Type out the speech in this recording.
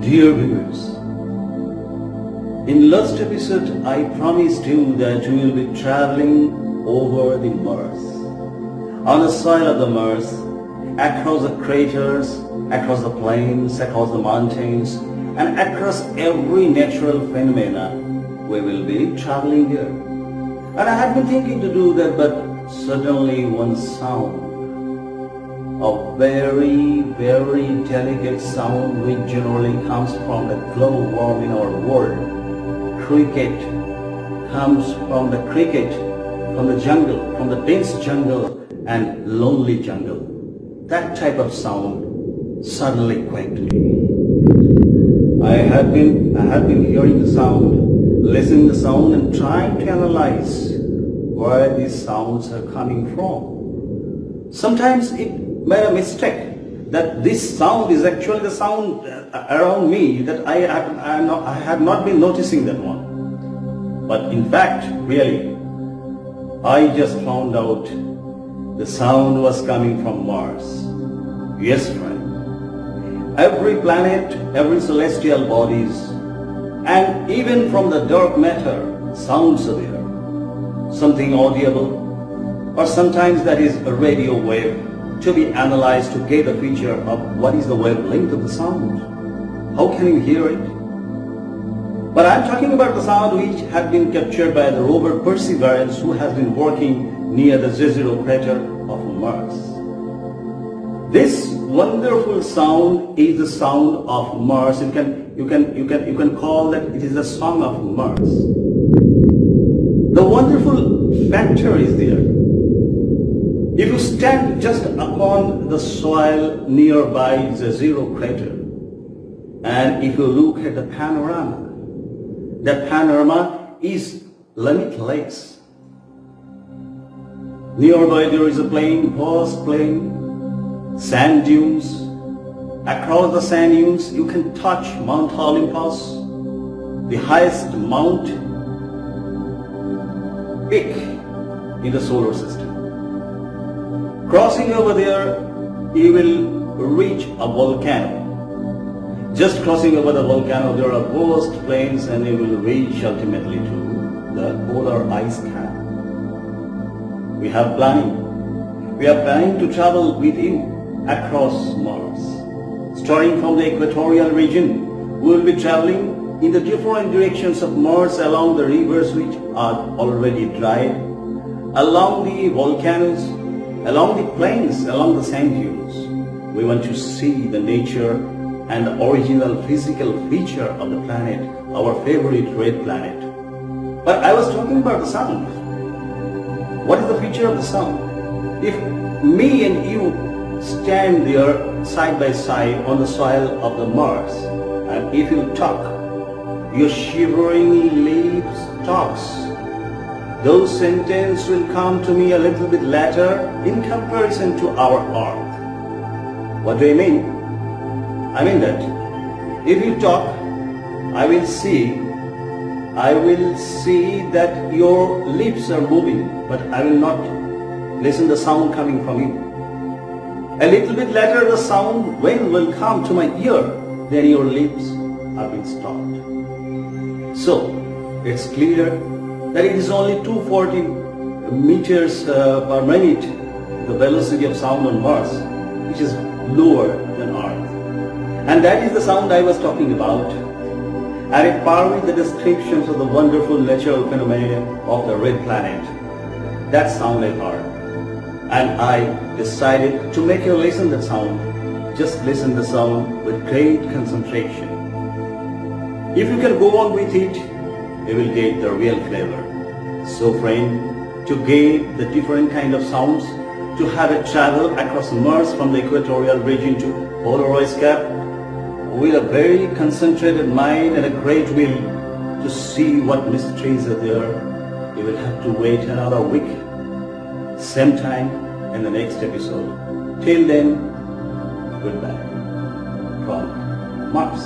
Dear viewers, in last episode I promised you that we will be traveling over the Mars, on the soil of the Mars, across the craters, across the plains, across the mountains, and across every natural phenomena. We will be traveling here. And I had been thinking to do that, but suddenly one sound, a very, very delicate sound which generally comes from the glowworm in our world, cricket, comes from the cricket, from the jungle, from the dense jungle and lonely jungle. That type of sound suddenly quaked me. I had been hearing the sound, listening to the sound and trying to analyze where these sounds are coming from. Sometimes it made a mistake that this sound is actually the sound around me, that I have not been noticing that one. But in fact, really, I just found out the sound was coming from Mars. Yes, friend. Every planet, every celestial bodies, and even from the dark matter, sounds are there. Something audible, or sometimes that is a radio wave, to be analyzed to get a picture of what is the wavelength of the sound. How can you hear it? But I'm talking about the sound which had been captured by the rover Perseverance, who has been working near the Jezero crater of Mars. This wonderful sound is the sound of Mars. You can call that it is the song of Mars. The wonderful factor is there. If you stand just upon the soil nearby Jezero crater, and if you look at the panorama, that panorama is limitless. Nearby there is a plain, vast plain, sand dunes. Across the sand dunes you can touch Mount Olympus, the highest mount peak in the solar system. Crossing over there, you will reach a volcano. Just crossing over the volcano, there are vast plains, and you will reach ultimately to the polar ice cap. We are planning to travel with you across Mars. Starting from the equatorial region, we will be traveling in the different directions of Mars, along the rivers which are already dry, along the volcanoes, along the plains, along the sand dunes. We want to see the nature and the original physical feature of the planet, our favorite red planet. But I was talking about the sound. What is the feature of the sound? If me and you stand there side by side on the soil of the Mars, and if you talk, your shivering leaves talks, those sentences will come to me a little bit later in comparison to our Earth. What do I mean? I mean that if you talk, I will see that your lips are moving, but I will not listen the sound coming from you. A little bit later the sound will come to my ear, then your lips have been stopped. So it's clear that it is only 240 meters per minute, the velocity of sound on Mars, which is lower than Earth. And that is the sound I was talking about. And it paired with the descriptions of the wonderful natural phenomena of the red planet. That sound I heard. And I decided to make you listen that sound. Just listen the sound with great concentration. If you can go on with it, you will get the real flavor. So friend, to get the different kind of sounds, to have a travel across Mars from the equatorial region to polar ice cap, with a very concentrated mind and a great will to see what mysteries are there, you will have to wait another week, same time in the next episode. Till then, goodbye from Mars.